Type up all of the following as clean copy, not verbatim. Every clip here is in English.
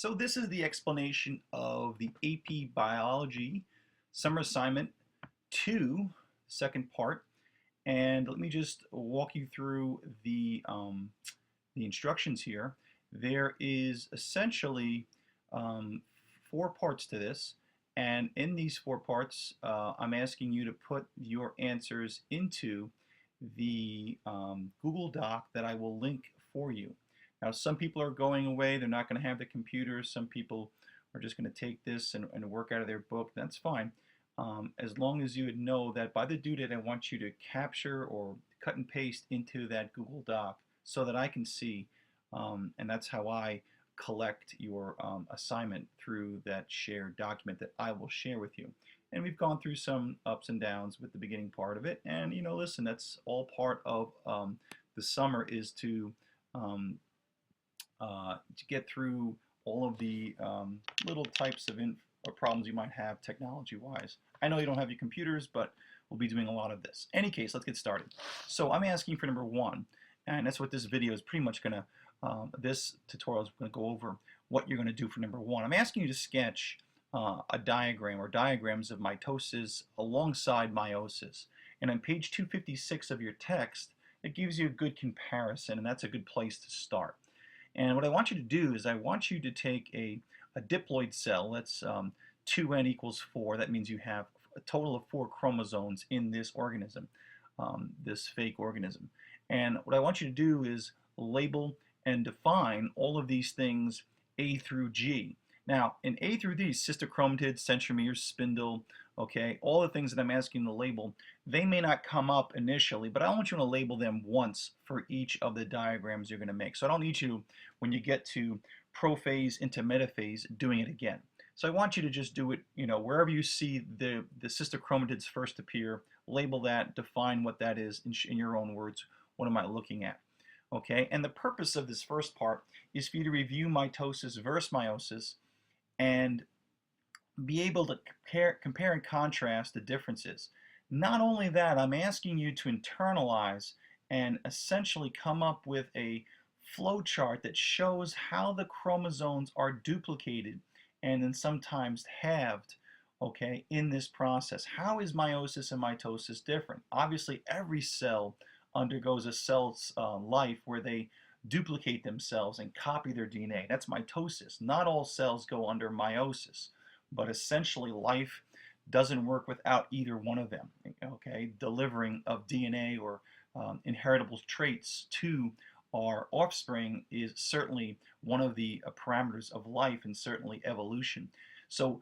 So this is the explanation of the AP Biology Summer Assignment 2, second part. And let me just walk you through the instructions here. There is essentially um, 4 parts to this. And in these 4 parts, I'm asking you to put your answers into the Google Doc that I will link for you. Now, some people are going away. They're not going to have the computers. Some people are just going to take this and work out of their book. That's fine. As long as you would know that by the due date, I want you to capture or cut and paste into that Google Doc so that I can see. And that's how I collect your assignment through that shared document that I will share with you. And we've gone through some ups and downs with the beginning part of it. And, listen, that's all part of the summer is to get through all of the little types of problems you might have technology-wise. I know you don't have your computers, but we'll be doing a lot of this. Any case, let's get started. So I'm asking for number 1, and that's what this video is pretty much going to, this tutorial is going to go over what you're going to do for number 1. I'm asking you to sketch a diagram or diagrams of mitosis alongside meiosis. And on page 256 of your text, it gives you a good comparison, and that's a good place to start. And what I want you to do is I want you to take a diploid cell, that's 2n equals 4, that means you have a total of 4 chromosomes in this organism, this fake organism. And what I want you to do is label and define all of these things A through G. Now, in A through D, sister chromatids, centromeres, spindle, okay, all the things that I'm asking you to label, they may not come up initially, but I want you to label them once for each of the diagrams you're going to make. So I don't need you, when you get to prophase into metaphase, doing it again. So I want you to just do it, wherever you see the sister chromatids first appear, label that, define what that is in your own words. What am I looking at? Okay, and the purpose of this first part is for you to review mitosis versus meiosis and be able to compare and contrast the differences. Not only that, I'm asking you to internalize and essentially come up with a flow chart that shows how the chromosomes are duplicated and then sometimes halved, okay, in this process. How is meiosis and mitosis different? Obviously, every cell undergoes a cell's life where they duplicate themselves and copy their DNA. That's mitosis. Not all cells go under meiosis, but essentially life doesn't work without either one of them, okay? Delivering of DNA or inheritable traits to our offspring is certainly one of the parameters of life and certainly evolution. So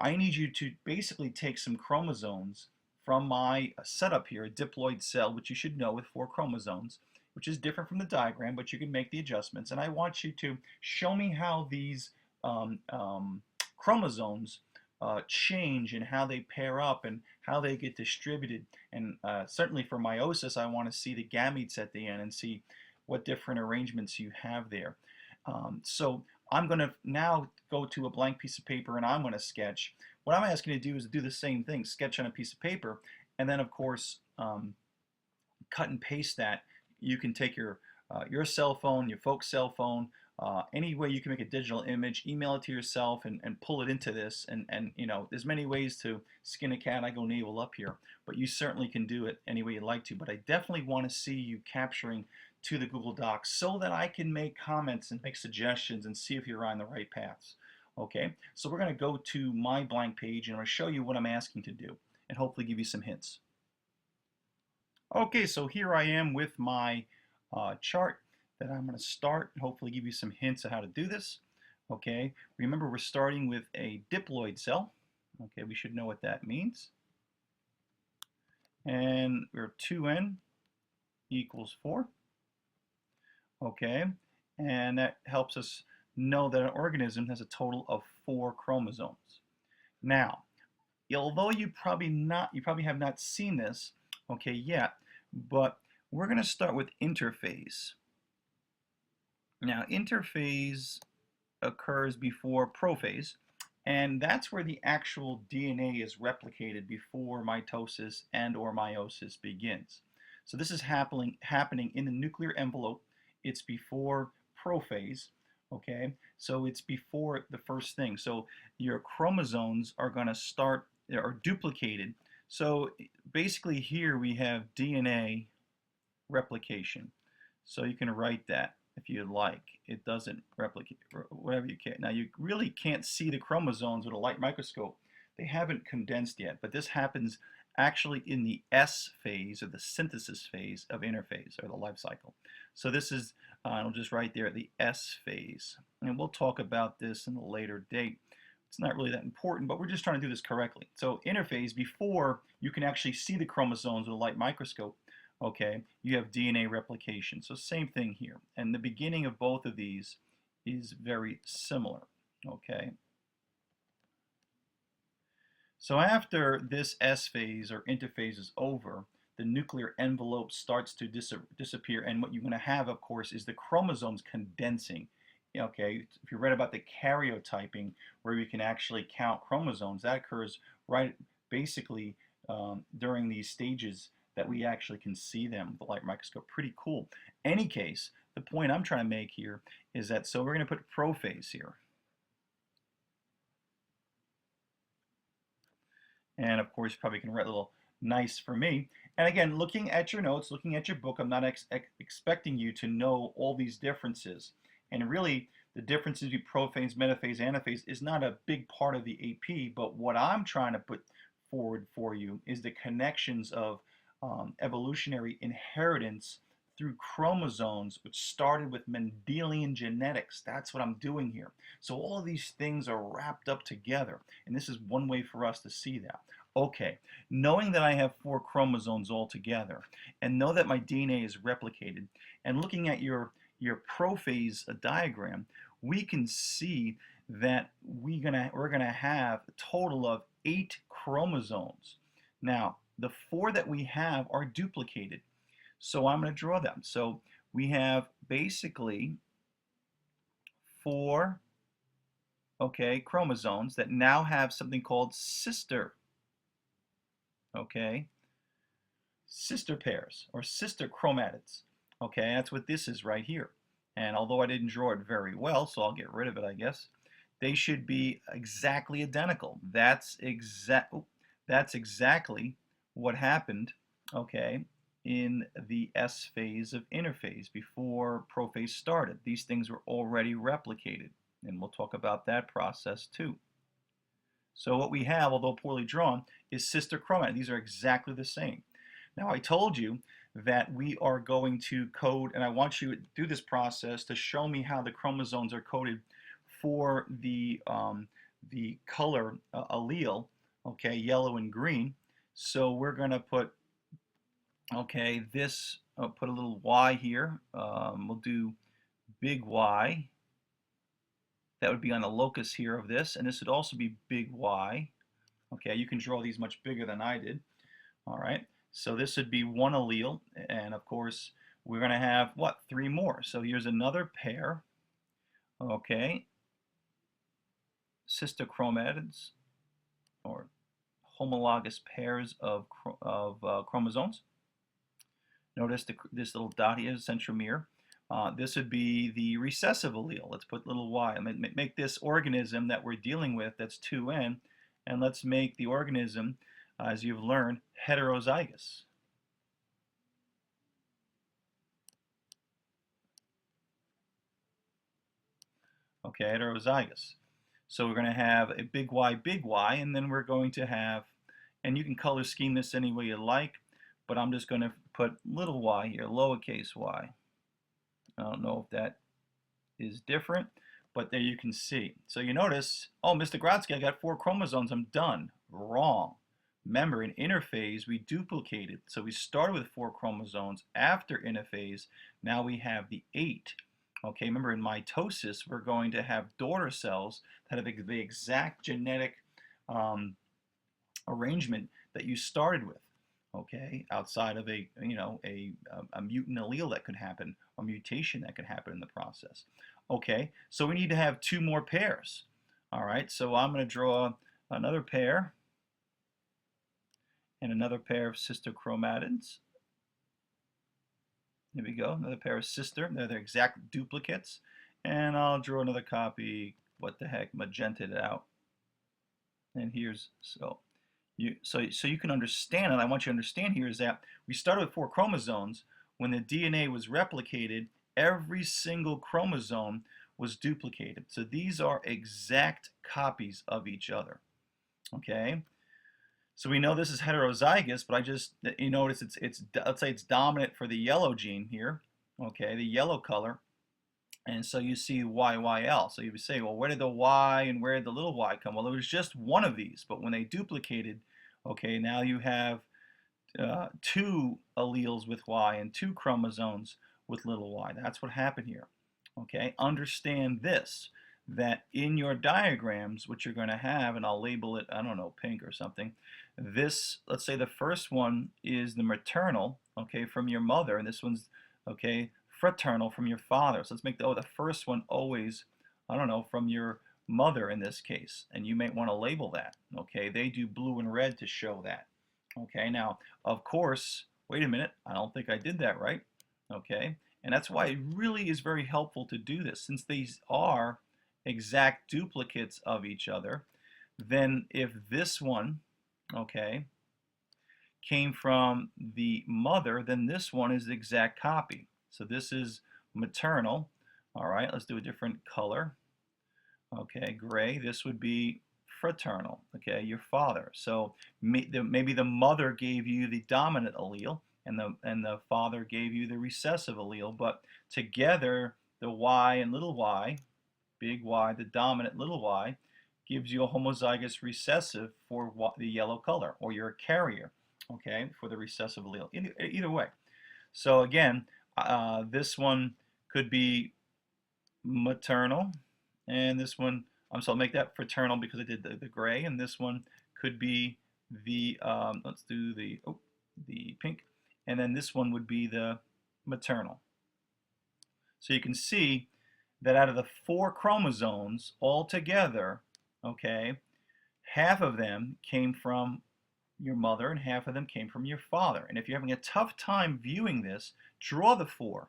I need you to basically take some chromosomes from my setup here, a diploid cell, which you should know with 4 chromosomes, which is different from the diagram, but you can make the adjustments. And I want you to show me how these chromosomes change and how they pair up and how they get distributed. And certainly for meiosis, I want to see the gametes at the end and see what different arrangements you have there. So I'm going to now go to a blank piece of paper and I'm going to sketch. What I'm asking you to do is do the same thing, sketch on a piece of paper, and then of course cut and paste that. You can take your cell phone, your folks' cell phone, any way you can make a digital image, email it to yourself and pull it into this. And there's many ways to skin a cat. I go navel up here, but you certainly can do it any way you like to. But I definitely want to see you capturing to the Google Docs so that I can make comments and make suggestions and see if you're on the right paths. Okay, so we're going to go to my blank page and I'm going to show you what I'm asking to do and hopefully give you some hints. Okay, so here I am with my chart that I'm going to start and hopefully give you some hints of how to do this. Okay, remember we're starting with a diploid cell. Okay, we should know what that means. And we're 2n equals 4. Okay, and that helps us know that an organism has a total of 4 chromosomes. Now, although you probably have not seen this, okay, yet, but we're going to start with interphase. Now, interphase occurs before prophase, and that's where the actual DNA is replicated before mitosis and or meiosis begins. So this is happening in the nuclear envelope. It's before prophase, Okay, so it's before the first thing. So your chromosomes are going to start, are duplicated. So basically here we have DNA replication. So you can write that if you'd like. It doesn't replicate, whatever you can. Now you really can't see the chromosomes with a light microscope. They haven't condensed yet, but this happens actually in the S phase, or the synthesis phase of interphase, or the life cycle. So this is, I'll just write there, the S phase. And we'll talk about this in a later date. It's not really that important, but we're just trying to do this correctly. So interphase, before you can actually see the chromosomes with a light microscope, okay, you have DNA replication. So same thing here. And the beginning of both of these is very similar, okay? So after this S phase or interphase is over, the nuclear envelope starts to disappear, and what you're going to have, of course, is the chromosomes condensing. Okay, if you read about the karyotyping, where you can actually count chromosomes, that occurs right basically during these stages that we actually can see them with the light microscope. Pretty cool. Any case, the point I'm trying to make here is that, so we're going to put prophase here. And of course, you probably can write a little nice for me. And again, looking at your notes, looking at your book, I'm not expecting you to know all these differences. And really, the differences between prophase, metaphase, anaphase is not a big part of the AP, but what I'm trying to put forward for you is the connections of evolutionary inheritance through chromosomes, which started with Mendelian genetics. That's what I'm doing here. So all of these things are wrapped up together, and this is one way for us to see that. Okay, knowing that I have 4 chromosomes all together, and know that my DNA is replicated, and looking at your prophase diagram, we can see that we're gonna have a total of 8 chromosomes. Now, the 4 that we have are duplicated. So I'm going to draw them. So we have basically 4, okay, chromosomes that now have something called sister, okay, sister pairs or sister chromatids. Okay, that's what this is right here. And although I didn't draw it very well, so I'll get rid of it, I guess, they should be exactly identical. That's exactly what happened, okay, in the S phase of interphase before prophase started. These things were already replicated, and we'll talk about that process too. So what we have, although poorly drawn, is sister chromatid. These are exactly the same. Now I told you that we are going to code, and I want you to do this process to show me how the chromosomes are coded for the color allele, okay, yellow and green. So we're going to put, okay, this, I'll put a little Y here. We'll do big Y. That would be on the locus here of this, and this would also be big Y. Okay, you can draw these much bigger than I did. All right, so this would be one allele, and of course, we're going to have, what, 3 more. So here's another pair, okay, sister chromatids, or homologous pairs of chromosomes. Notice this little dot here is centromere. This would be the recessive allele. Let's put little y. Make this organism that we're dealing with, that's 2N, and let's make the organism, as you've learned, heterozygous. Okay, heterozygous. So we're going to have a big Y, and then we're going to have, and you can color scheme this any way you like, but I'm just going to put little y here, lowercase y. I don't know if that is different, but there you can see. So you notice, oh, Mr. Grodsky, I got 4 chromosomes, I'm done. Wrong. Remember, in interphase, we duplicated. So we started with 4 chromosomes. After interphase, now we have the 8. Okay, remember in mitosis, we're going to have daughter cells that have the exact genetic arrangement that you started with. Okay, outside of a mutant allele that could happen, or mutation that could happen in the process. Okay, so we need to have 2 more pairs. All right, so I'm going to draw another pair and another pair of sister chromatids. Here we go, another pair of sister. They're their exact duplicates. And I'll draw another copy, what the heck, magenta it out. And here's, so you can understand, and I want you to understand here is that we started with 4 chromosomes. When the DNA was replicated, every single chromosome was duplicated. So these are exact copies of each other. Okay? So we know this is heterozygous, but you notice let's say it's dominant for the yellow gene here, okay, the yellow color. And so you see YYL. So you would say, well, where did the Y and where did the little y come? Well, it was just one of these, but when they duplicated, okay, now you have 2 alleles with Y and 2 chromosomes with little y. That's what happened here. Okay, understand this, that in your diagrams, what you're going to have, and I'll label it, I don't know, pink or something. This, let's say the first one is the maternal, okay, from your mother, and this one's, okay, fraternal from your father. So let's make the first one always, I don't know, from your mother in this case, and you might want to label that. Okay, they do blue and red to show that. Okay, now of course, wait a minute, I don't think I did that right. Okay, and that's why it really is very helpful to do this, since these are exact duplicates of each other. Then if this one, okay, came from the mother, then this one is the exact copy. So this is maternal. All right, let's do a different color. Okay, gray. This would be fraternal. Okay, your father. So maybe the mother gave you the dominant allele, and the father gave you the recessive allele. But together, the Y and little y, big Y, the dominant little y, gives you a homozygous recessive for the yellow color, or you're a carrier. Okay, for the recessive allele. Either way. So again, this one could be maternal, and this one, so I'll make that fraternal because I did the gray, and this one could be the, let's do the pink, and then this one would be the maternal. So you can see that out of the 4 chromosomes altogether, okay, half of them came from your mother and half of them came from your father. And if you're having a tough time viewing this, draw the 4.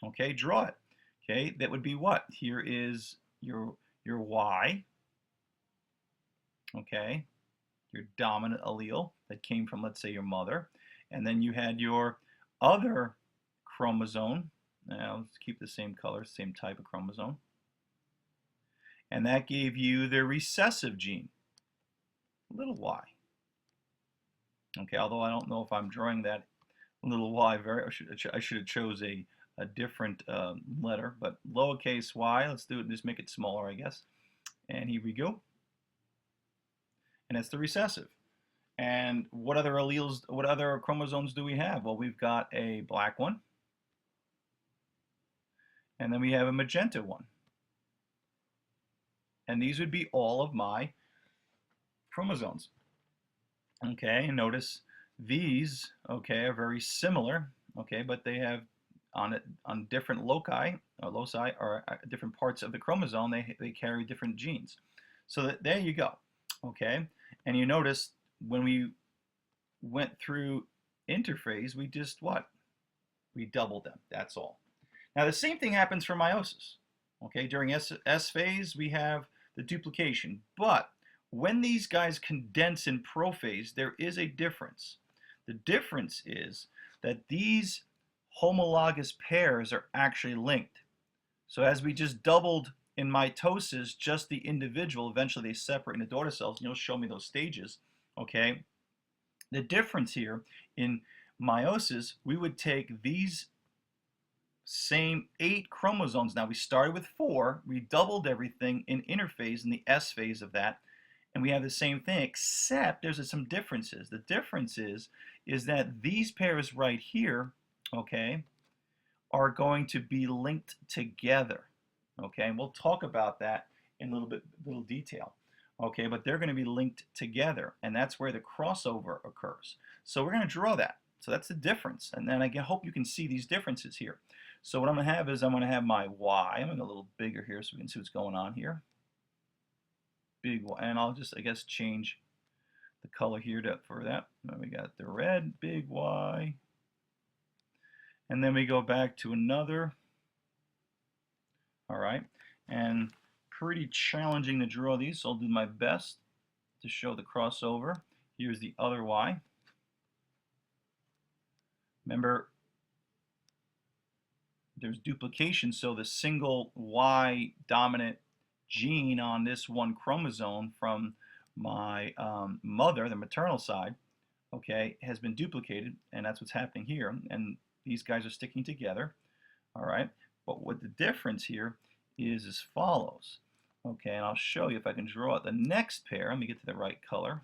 Okay, draw it. Okay, that would be what? Here is your Y. Okay, your dominant allele that came from, let's say, your mother. And then you had your other chromosome. Now let's keep the same color, same type of chromosome. And that gave you the recessive gene, little y. Okay, although I don't know if I'm drawing that little y I should have chose a different letter, but lowercase y, let's do it, just make it smaller, I guess. And here we go. And that's the recessive. And what other alleles, what other chromosomes do we have? Well, we've got a black one, and then we have a magenta one. And these would be all of my chromosomes. Okay, and notice these, okay, are very similar, okay, but they have on different loci or different parts of the chromosome, they carry different genes. So there you go, okay, and you notice when we went through interphase, we just what? We doubled them. That's all. Now the same thing happens for meiosis. Okay, during S phase we have the duplication, but when these guys condense in prophase, there is a difference. The difference is that these homologous pairs are actually linked. So as we just doubled in mitosis, just the individual, eventually they separate into daughter cells, and you'll show me those stages, okay? The difference here in meiosis, we would take these same 8 chromosomes. Now we started with 4, we doubled everything in interphase, in the S phase of that, and we have the same thing, except there's some differences. The difference is that these pairs right here, okay, are going to be linked together, okay, and we'll talk about that in a little detail, okay, but they're going to be linked together, and that's where the crossover occurs. So we're going to draw that. So that's the difference, and then I hope you can see these differences here. So what I'm going to have is I'm going to have my Y. I'm going to go a little bigger here so we can see what's going on here. Big Y, and I'll just, I guess, change the color here for that. Then we got the red, big Y. And then we go back to another All right, and pretty challenging to draw these, so I'll do my best to show the crossover. Here's the other Y. Remember, there's duplication, so the single Y dominant gene on this one chromosome from my mother, the maternal side, okay, has been duplicated, and that's what's happening here. And these guys are sticking together, all right? But what the difference here is as follows, okay? And I'll show you if I can draw it. The next pair, let me get to the right color.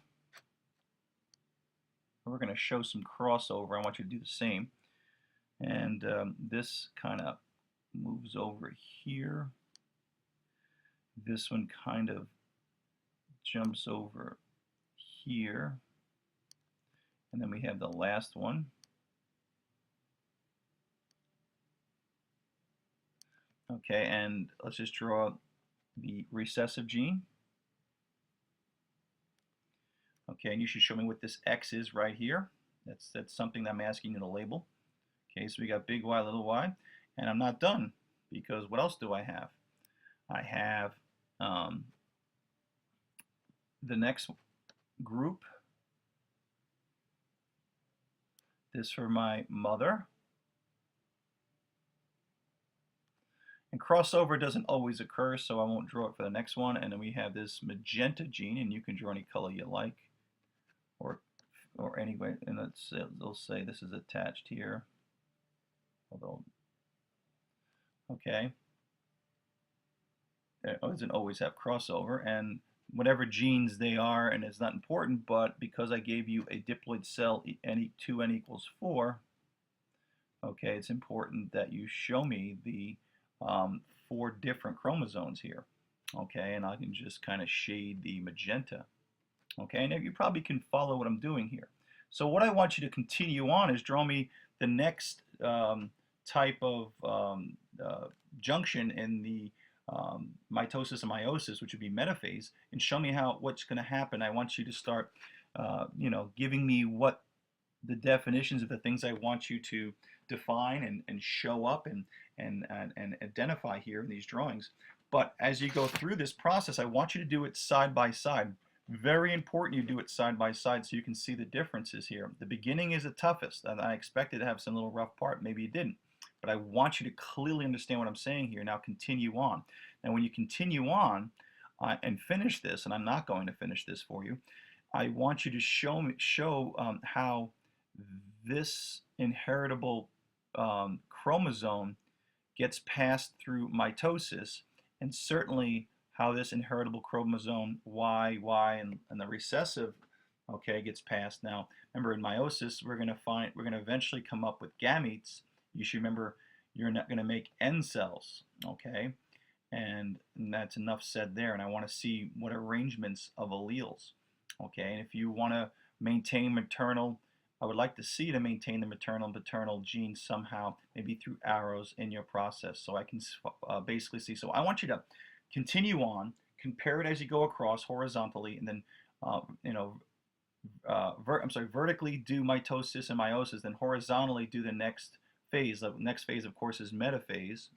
We're going to show some crossover. I want you to do the same. And this kind of moves over here. This one kind of jumps over here. And then we have the last one. Okay, and let's just draw the recessive gene. Okay, and you should show me what this X is right here. That's something that I'm asking you to label. Okay, so we got big Y, little y, and I'm not done, because what else do I have? I have the next group. This for my mother. And crossover doesn't always occur, so I won't draw it for the next one. And then we have this magenta gene, and you can draw any color you like, or anyway, and they'll say this is attached here. Although, okay, it doesn't always have crossover, and whatever genes they are, and it's not important, but because I gave you a diploid cell, 2n equals 4, okay, it's important that you show me the 4 different chromosomes here, okay, and I can just kind of shade the magenta, okay, and you probably can follow what I'm doing here. So what I want you to continue on is draw me the next type of junction in the mitosis and meiosis, which would be metaphase, and show me what's going to happen. I want you to start, giving me what the definitions of the things I want you to define and show up and identify here in these drawings. But as you go through this process, I want you to do it side by side. Very important you do it side by side so you can see the differences here. The beginning is the toughest, and I expected to have some little rough part. Maybe you didn't. But I want you to clearly understand what I'm saying here. Now continue on. Now when you continue on and finish this, and I'm not going to finish this for you, I want you to show how this inheritable chromosome gets passed through mitosis, and certainly how this inheritable chromosome Y, and the recessive, okay, gets passed. Now remember, in meiosis we're going to eventually come up with gametes. You should remember you're not going to make N cells, okay? And that's enough said there. And I want to see what arrangements of alleles, okay? And if you want to maintain maternal, I would like to see you to maintain the maternal and paternal genes somehow, maybe through arrows in your process, so I can basically see. So I want you to continue on, compare it as you go across horizontally, and then vertically do mitosis and meiosis, then horizontally do the next phase. The next phase, of course, is metaphase.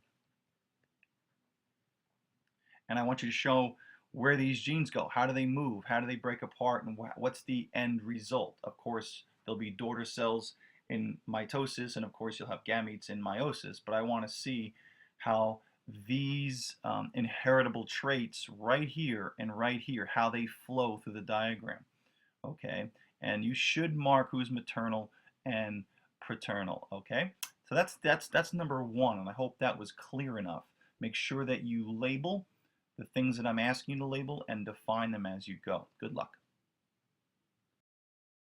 And I want you to show where these genes go. How do they move? How do they break apart? And what's the end result? Of course, there'll be daughter cells in mitosis, and of course, you'll have gametes in meiosis. But I want to see how these inheritable traits right here and right here, how they flow through the diagram. Okay? And you should mark who's maternal and paternal. Okay? So that's number 1, and I hope that was clear enough. Make sure that you label the things that I'm asking you to label and define them as you go. Good luck.